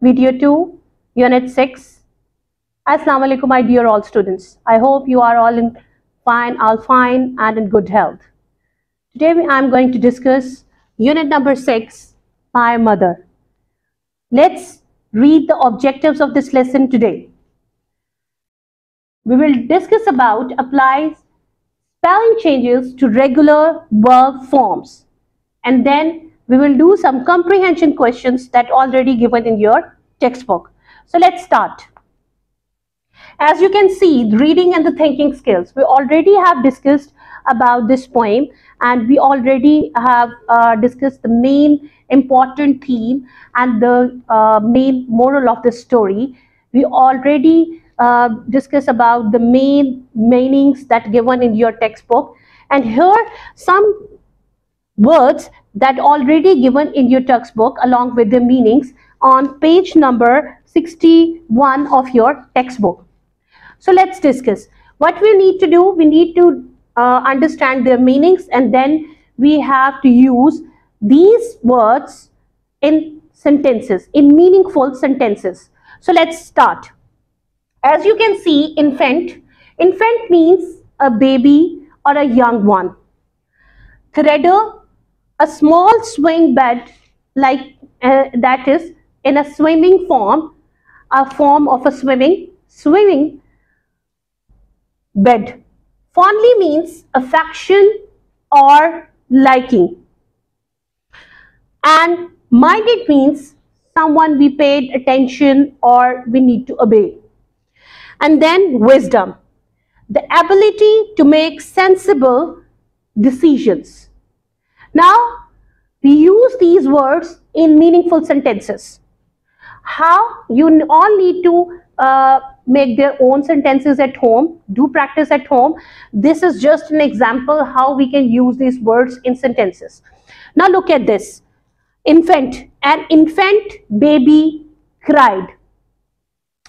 Video 2, Unit 6. Assalamu alaikum, my dear all students. I hope you are all fine and in good health. Today I am going to discuss Unit number 6, My Mother. Let's read the objectives of this lesson today. We will discuss about apply spelling changes to regular verb forms, and then we will do some comprehension questions that already given in your textbook. So let's start. As you can see, the reading and the thinking skills, we already have discussed about this poem, and we already have discussed the main important theme and the main moral of the story. We already discussed about the main meanings that given in your textbook, and here some words that already given in your textbook along with the meanings on page number 61 of your textbook. So let's discuss what we need to do. We need to understand their meanings, and then we have to use these words in sentences, in meaningful sentences. So let's start. As you can see, infant means a baby or a young one. Cradle, a small swing bed, like that is in a swimming form, a form of a swimming bed. Fondly means affection or liking. And minded means someone we paid attention or we need to obey. And then wisdom, the ability to make sensible decisions. Now, we use these words in meaningful sentences. How? You all need to make their own sentences at home, do practice at home. This is just an example how we can use these words in sentences. Now look at this. Infant. An infant baby cried.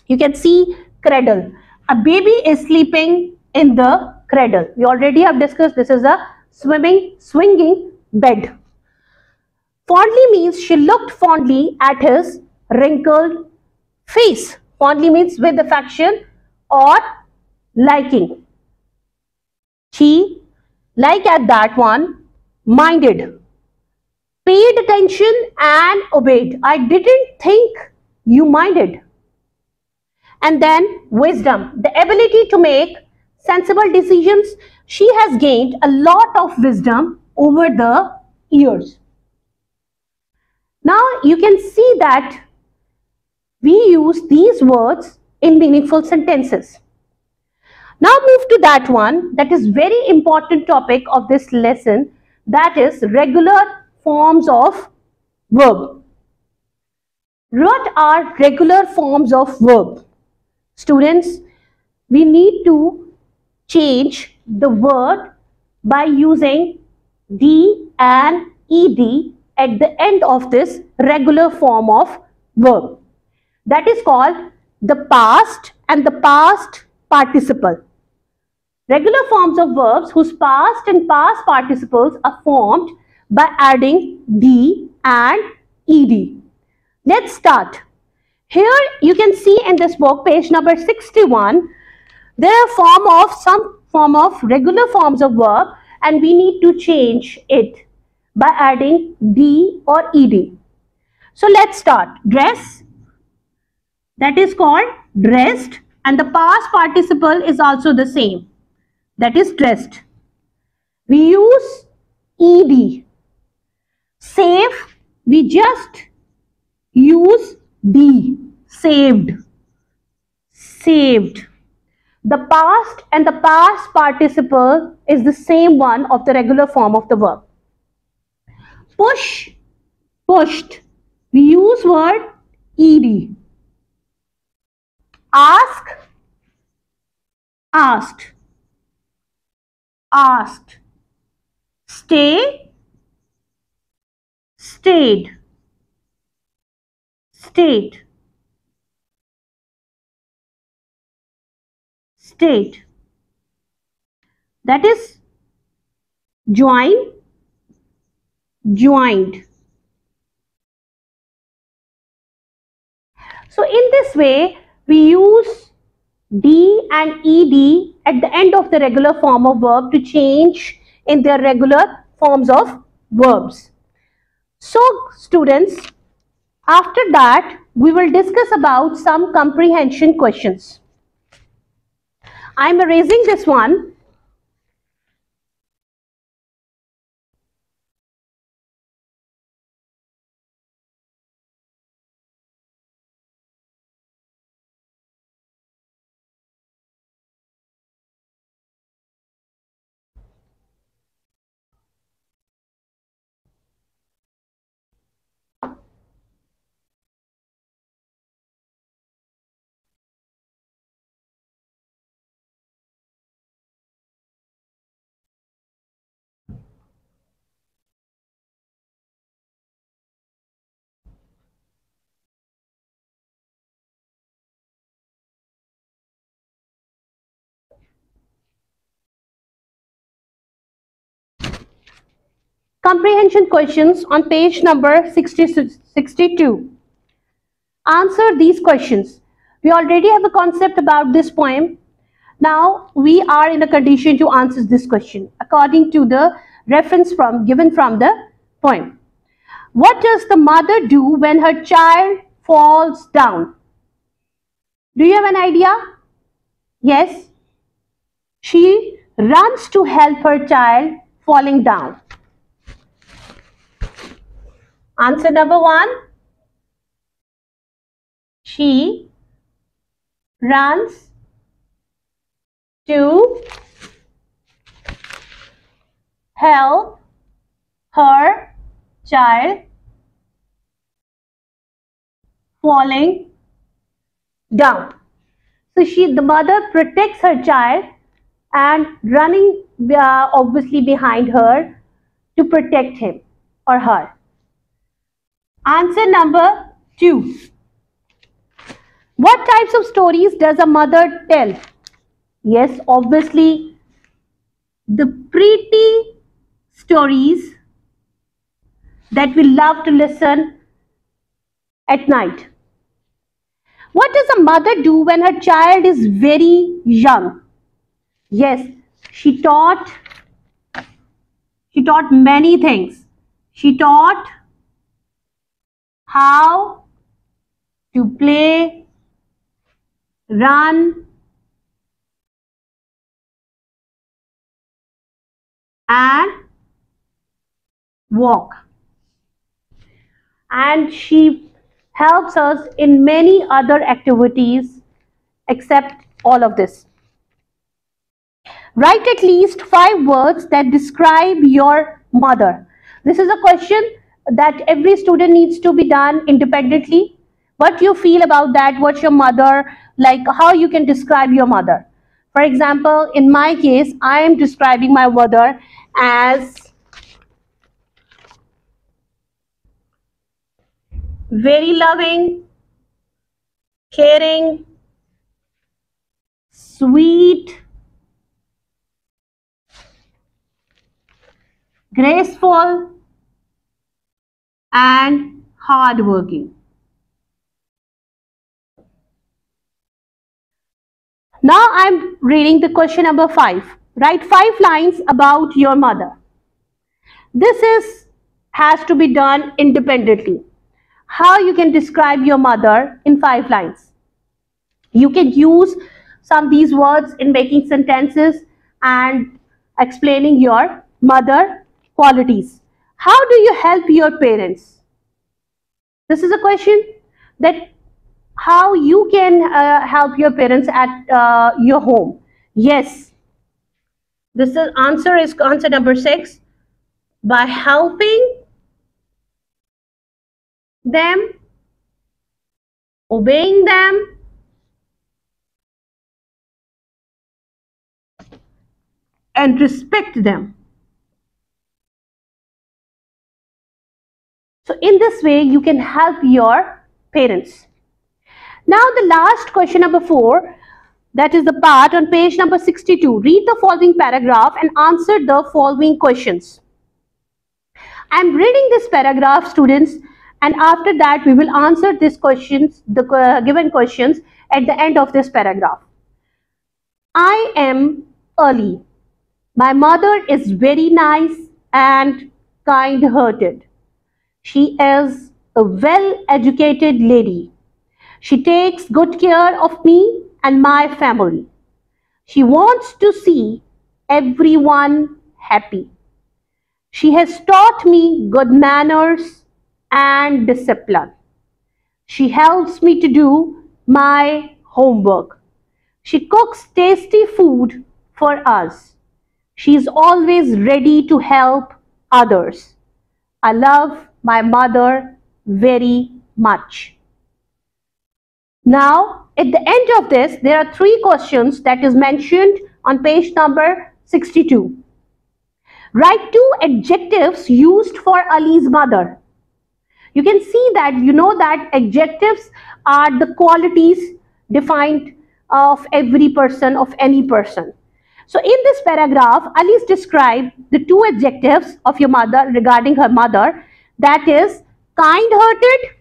You can see cradle. A baby is sleeping in the cradle. We already have discussed this is a swinging bed. Fondly means she looked fondly at his wrinkled face. Fondly means with affection or liking. She, like at that one, minded, paid attention and obeyed. I didn't think you minded. And then wisdom, the ability to make sensible decisions. She has gained a lot of wisdom over the years. Now you can see that we use these words in meaningful sentences. Now move to that one that is very important topic of this lesson, that is regular forms of verb. What are regular forms of verb? Students, we need to change the word by using D and ED at the end of this regular form of verb. That is called the past and the past participle. Regular forms of verbs whose past and past participles are formed by adding D and ED. Let's start. Here you can see in this book, page number 61, there are some form of regular forms of verb, and we need to change it by adding D or ED. So let's start. Dress, that is called dressed, and the past participle is also the same, that is dressed. We use ED. Save, we just use D, saved, saved. The past and the past participle is the same one of the regular form of the verb. Push, pushed, we use word ED. Ask, asked, asked. Stay, stayed, stayed, stayed. That is join, joined. So in this way, we use D and ED at the end of the regular form of verb to change in their regular forms of verbs. So students, after that, we will discuss about some comprehension questions. I am erasing this one. Comprehension questions on page number 62. Answer these questions. We already have a concept about this poem. Now we are in a condition to answer this question according to the reference given from the poem. What does the mother do when her child falls down? Do you have an idea? Yes. She runs to help her child falling down. Answer number 1. She runs to help her child falling down. So the mother protects her child and running obviously behind her to protect him or her. Answer number 2. What types of stories does a mother tell? Yes, obviously the pretty stories that we love to listen at night. What does a mother do when her child is very young? Yes, she taught many things. She taught how to play, run, and walk. And she helps us in many other activities except all of this. Write at least 5 words that describe your mother. This is a question that every student needs to be done independently. What you feel about that, what's your mother, like how you can describe your mother. For example, in my case, I am describing my mother as very loving, caring, sweet, graceful, and hardworking. Now I'm reading the question number 5. Write 5 lines about your mother. This has to be done independently. How you can describe your mother in 5 lines? You can use some of these words in making sentences and explaining your mother qualities. How do you help your parents? This is a question that how you can help your parents at your home. Yes, this is answer number 6. By helping them, obeying them, and respect them. So in this way, you can help your parents. Now the last question number 4, that is the part on page number 62. Read the following paragraph and answer the following questions. I am reading this paragraph, students, And after that, we will answer these questions, the given questions at the end of this paragraph. I am early. My mother is very nice and kind-hearted. She is a well-educated lady. She takes good care of me and my family. She wants to see everyone happy. She has taught me good manners and discipline. She helps me to do my homework. She cooks tasty food for us. She is always ready to help others. I love my mother very much. Now, at the end of this, there are three questions that is mentioned on page number 62. Write two adjectives used for Ali's mother. You can see that you know that adjectives are the qualities defined of every person, of any person. So in this paragraph, Ali's described the two adjectives of your mother regarding her mother, that is kind-hearted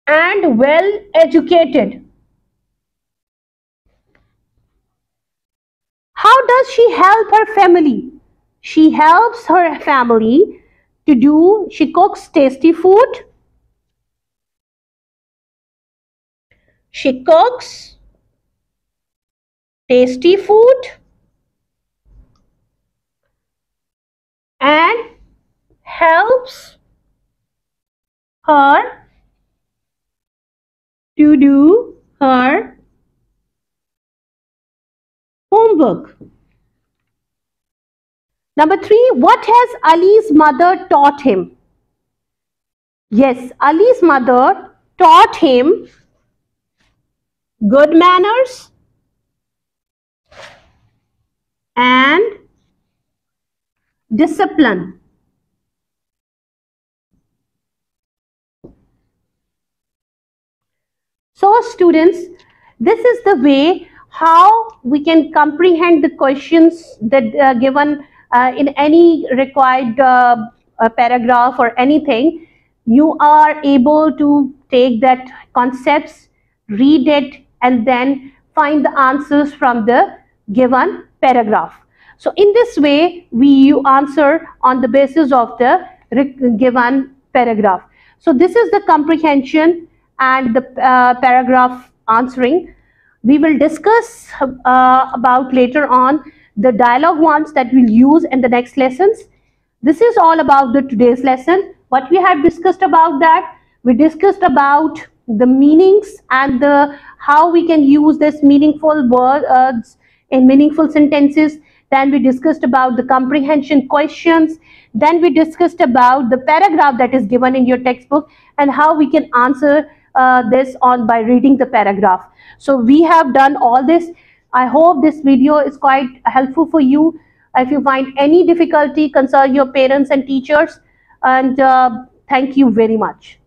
and well-educated. How does she help her family? She helps her family to do, she cooks tasty food. She cooks tasty food and helps her to do her homework. Number three, what has Ali's mother taught him? Yes, Ali's mother taught him good manners and discipline. So students, this is the way how we can comprehend the questions that are given in any required paragraph or anything. You are able to take that concepts, read it, and then find the answers from the given paragraph. So in this way, you answer on the basis of the given paragraph. So this is the comprehension and the paragraph answering. We will discuss about later on the dialogue ones that we'll use in the next lessons. This is all about the today's lesson. What we have discussed about that, we discussed about the meanings and the how we can use this meaningful words in meaningful sentences. Then we discussed about the comprehension questions. Then we discussed about the paragraph that is given in your textbook and how we can answer this on by reading the paragraph. So we have done all this. I hope this video is quite helpful for you. If you find any difficulty, consult your parents and teachers. And thank you very much.